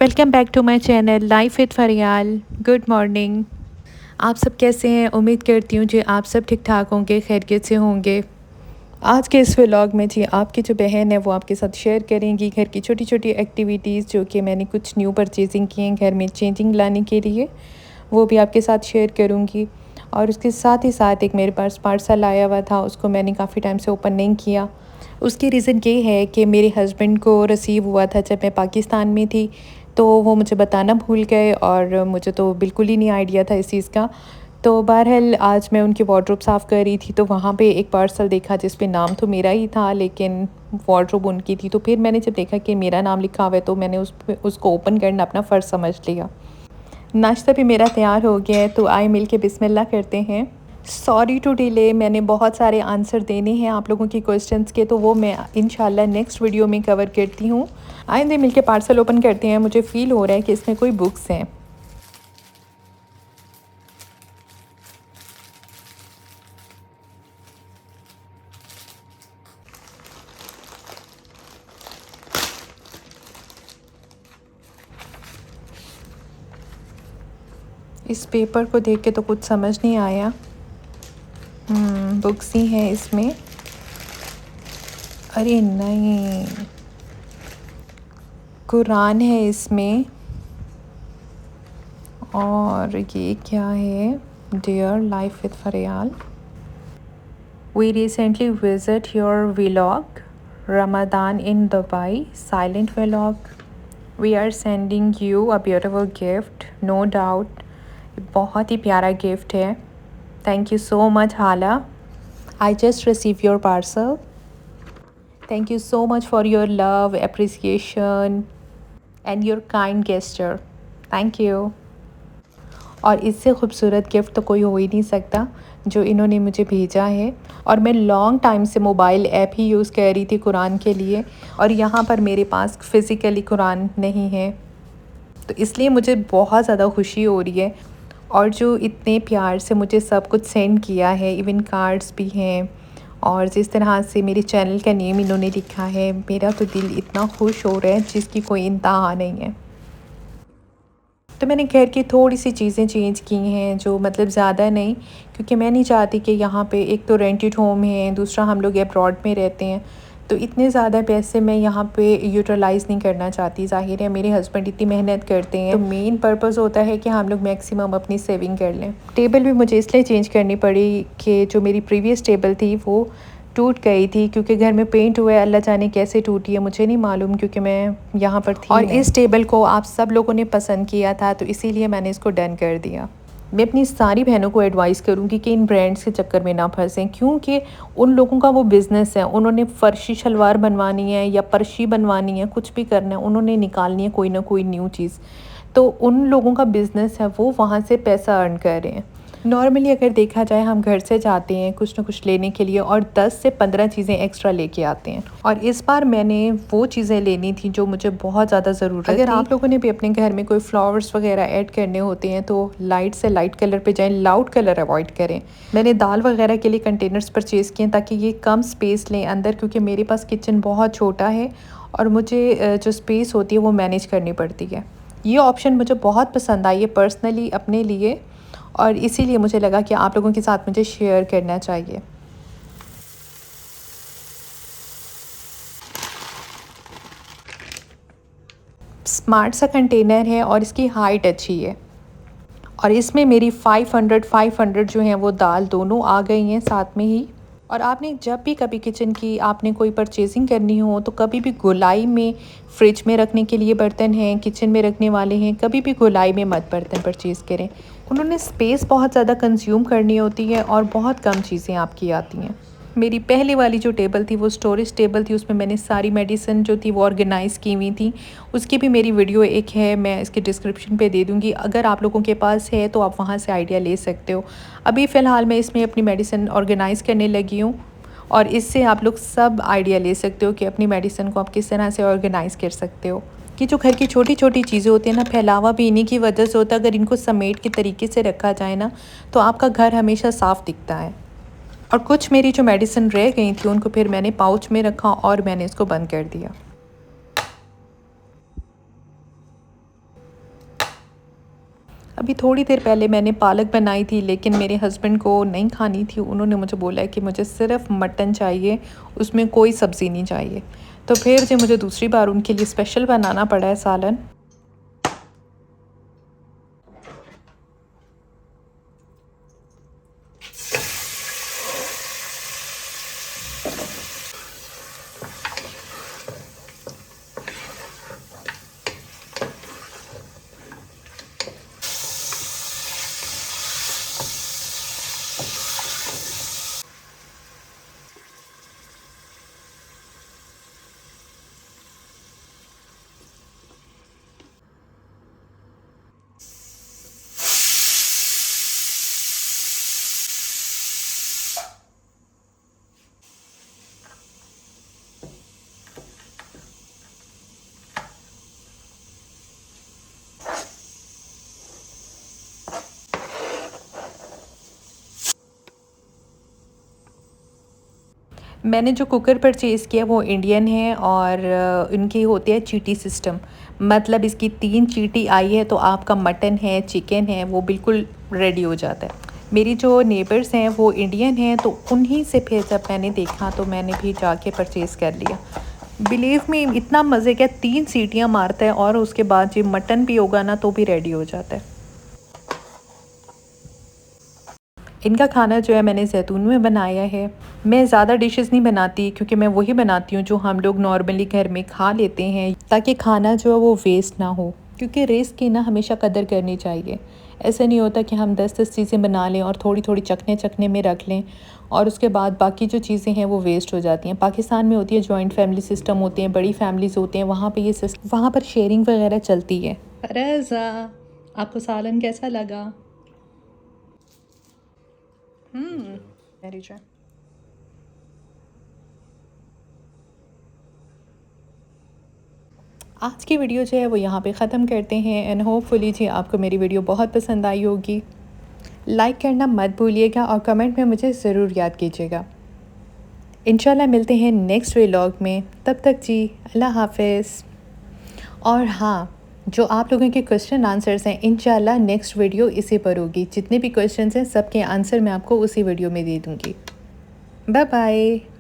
Welcome back to my channel life with Faryal. Good morning. आप सब कैसे हैं? उम्मीद करती हूँ जी आप सब ठीक ठाक होंगे, खैरियत से होंगे। आज के इस व्लॉग में जी आपकी जो बहन है वो आपके साथ शेयर करेंगी घर की छोटी छोटी एक्टिविटीज़ जो कि मैंने कुछ न्यू परचेजिंग की हैं घर में चेंजिंग लाने के लिए, वो भी आपके साथ शेयर करूँगी। और उसके साथ ही साथ एक मेरे पास पार्सल आया हुआ था, उसको मैंने काफ़ी टाइम से ओपन नहीं किया। उसकी रीज़न ये है कि मेरे हस्बैंड को रिसीव हुआ था जब मैं पाकिस्तान में थी, तो वो मुझे बताना भूल गए और मुझे तो बिल्कुल ही नहीं आइडिया था इस चीज़ का। तो बहरहाल आज मैं उनकी वार्डरोब साफ़ कर रही थी तो वहाँ पे एक पार्सल देखा जिस पे नाम तो मेरा ही था लेकिन वार्डरोब उनकी थी। तो फिर मैंने जब देखा कि मेरा नाम लिखा हुआ है तो मैंने उसको ओपन करना अपना फ़र्ज़ समझ लिया। नाश्ता भी मेरा तैयार हो गया है तो आए मिल के बिस्मिल्लाह करते हैं। सॉरी टू डिले, मैंने बहुत सारे आंसर देने हैं आप लोगों के क्वेश्चंस के, तो वो मैं इंशाल्लाह नेक्स्ट वीडियो में कवर करती हूँ। आइंदे मिल के पार्सल ओपन करते हैं। मुझे फ़ील हो रहा है कि इसमें कोई बुक्स हैं। इस पेपर को देख के तो कुछ समझ नहीं आया। बुक्स ही हैं इसमें। अरे नहीं, कुरान है इसमें। और ये क्या है? Dear life with Faryal, we recently visit your vlog Ramadan in Dubai silent vlog. We are sending you a beautiful gift, no doubt बहुत ही प्यारा गिफ्ट है। थैंक यू सो मच हाला। I just receive your parcel. Thank you so much for your love, appreciation and your kind gesture. Thank you. और इससे खूबसूरत gift तो कोई हो ही नहीं सकता जो इन्होंने मुझे भेजा है। और मैं लॉन्ग टाइम से मोबाइल ऐप ही यूज़ कर रही थी कुरान के लिए, और यहाँ पर मेरे पास फ़िज़िकली कुरान नहीं है, तो इसलिए मुझे बहुत ज़्यादा खुशी हो रही है। और जो इतने प्यार से मुझे सब कुछ सेंड किया है, इवन कार्ड्स भी हैं, और जिस तरह से मेरे चैनल का नेम इन्होंने लिखा है, मेरा तो दिल इतना खुश हो रहा है जिसकी कोई इंतहा नहीं है। तो मैंने घर की थोड़ी सी चीज़ें चेंज की हैं, जो मतलब ज़्यादा नहीं, क्योंकि मैं नहीं चाहती कि यहाँ पे एक तो रेंटेड होम है, दूसरा हम लोग अब्रॉड में रहते हैं, तो इतने ज़्यादा पैसे मैं यहाँ पे यूटिलाइज़ नहीं करना चाहती। ज़ाहिर है मेरे हस्बैंड इतनी मेहनत करते हैं, तो मेन पर्पज़ होता है कि हम लोग मैक्सिमम अपनी सेविंग कर लें। टेबल भी मुझे इसलिए चेंज करनी पड़ी कि जो मेरी प्रीवियस टेबल थी वो टूट गई थी, क्योंकि घर में पेंट हुआ है, अल्लाह जाने कैसे टूटी है मुझे नहीं मालूम, क्योंकि मैं यहाँ पर थी और इस टेबल को आप सब लोगों ने पसंद किया था, तो इसीलिए मैंने इसको डन कर दिया। मैं अपनी सारी बहनों को एडवाइस करूँगी कि इन ब्रांड्स के चक्कर में ना फंसें, क्योंकि उन लोगों का वो बिज़नेस है, उन्होंने फ़र्शी शलवार बनवानी है या पर्शी बनवानी है, कुछ भी करना है, उन्होंने निकालनी है कोई ना कोई न्यू चीज़, तो उन लोगों का बिज़नेस है, वो वहाँ से पैसा अर्न कर रहे हैं। नॉर्मली अगर देखा जाए हम घर से जाते हैं कुछ ना कुछ लेने के लिए और 10 से 15 चीज़ें एक्स्ट्रा लेके आते हैं, और इस बार मैंने वो चीज़ें लेनी थी जो मुझे बहुत ज़्यादा ज़रूरत थी। अगर आप लोगों ने भी अपने घर में कोई फ्लावर्स वगैरह ऐड करने होते हैं तो लाइट से लाइट कलर पे जाएं, लाउड कलर अवॉइड करें। मैंने दाल वगैरह के लिए कंटेनर्स परचेज़ किए ताकि ये कम स्पेस लें अंदर, क्योंकि मेरे पास किचन बहुत छोटा है और मुझे जो स्पेस होती है वो मैनेज करनी पड़ती है। ये ऑप्शन मुझे बहुत पसंद आई है पर्सनली अपने लिए, और इसीलिए मुझे लगा कि आप लोगों के साथ मुझे शेयर करना चाहिए। स्मार्ट सा कंटेनर है और इसकी हाइट अच्छी है, और इसमें मेरी 500 जो हैं वो दाल दोनों आ गई हैं साथ में ही। और आपने जब भी कभी किचन की आपने कोई परचेजिंग करनी हो तो कभी भी गोलाई में, फ्रिज में रखने के लिए बर्तन हैं, किचन में रखने वाले हैं, कभी भी गोलाई में मत बर्तन परचेज़ करें। उन्होंने स्पेस बहुत ज़्यादा कंज्यूम करनी होती है और बहुत कम चीज़ें आपकी आती हैं। मेरी पहले वाली जो टेबल थी वो स्टोरेज टेबल थी, उसमें मैंने सारी मेडिसिन जो थी वो ऑर्गेनाइज़ की हुई थी। उसकी भी मेरी वीडियो एक है, मैं इसके डिस्क्रिप्शन पे दे दूँगी, अगर आप लोगों के पास है तो आप वहाँ से आइडिया ले सकते हो। अभी फ़िलहाल मैं इसमें अपनी मेडिसिन ऑर्गेनाइज़ करने लगी हूँ, और इससे आप लोग सब आइडिया ले सकते हो कि अपनी मेडिसिन को आप किस तरह से ऑर्गेनाइज़ कर सकते हो। कि जो घर की छोटी छोटी चीज़ें होती हैं ना, फैलावा भी इन्हीं की वजह से होता है। अगर इनको समेट के तरीके से रखा जाए ना तो आपका घर हमेशा साफ़ दिखता है। और कुछ मेरी जो मेडिसिन रह गई थी उनको फिर मैंने पाउच में रखा और मैंने इसको बंद कर दिया। अभी थोड़ी देर पहले मैंने पालक बनाई थी, लेकिन मेरे हस्बैंड को नहीं खानी थी। उन्होंने मुझे बोला है कि मुझे सिर्फ मटन चाहिए, उसमें कोई सब्ज़ी नहीं चाहिए। तो फिर जो मुझे दूसरी बार उनके लिए स्पेशल बनाना पड़ा है सालन। मैंने जो कुकर परचेज़ किया वो इंडियन है और इनकी होती है चीटी सिस्टम। मतलब इसकी 3 चीटी आई है तो आपका मटन है, चिकन है, वो बिल्कुल रेडी हो जाता है। मेरी जो नेबर्स हैं वो इंडियन हैं, तो उन्हीं से फिर जब मैंने देखा तो मैंने भी जाके परचेज़ कर लिया। बिलीव मी, इतना मज़े का 3 सीटियाँ मारता है और उसके बाद जो मटन भी होगा ना तो भी रेडी हो जाता है। इनका खाना जो है मैंने ज़ैतून में बनाया है। मैं ज़्यादा डिशेस नहीं बनाती क्योंकि मैं वही बनाती हूँ जो हम लोग नॉर्मली घर में खा लेते हैं, ताकि खाना जो है वो वेस्ट ना हो। क्योंकि रिस्क की ना हमेशा कदर करनी चाहिए। ऐसा नहीं होता कि हम 10-10 चीज़ें बना लें और थोड़ी-थोड़ी चखने में रख लें और उसके बाद बाकी जो चीज़ें हैं वो वेस्ट हो जाती हैं। पाकिस्तान में होती है जॉइंट फैमिली सिस्टम होते हैं, बड़ी फैमिलीज़ होते हैं, वहाँ वहाँ पर शेयरिंग वगैरह चलती है। रज़ा, आपको सालन कैसा लगा? वेरी जो आज की वीडियो जो है वो यहाँ पे ख़त्म करते हैं एंड होपफुली जी आपको मेरी वीडियो बहुत पसंद आई होगी। लाइक करना मत भूलिएगा और कमेंट में मुझे ज़रूर याद कीजिएगा। इंशाल्लाह मिलते हैं नेक्स्ट व्लॉग में, तब तक जी अल्लाह हाफ़िज़। और हाँ, जो आप लोगों के क्वेश्चन आंसर्स हैं इंशाल्लाह नेक्स्ट वीडियो इसी पर होगी। जितने भी क्वेश्चन हैं सबके आंसर मैं आपको उसी वीडियो में दे दूँगी। Bye bye.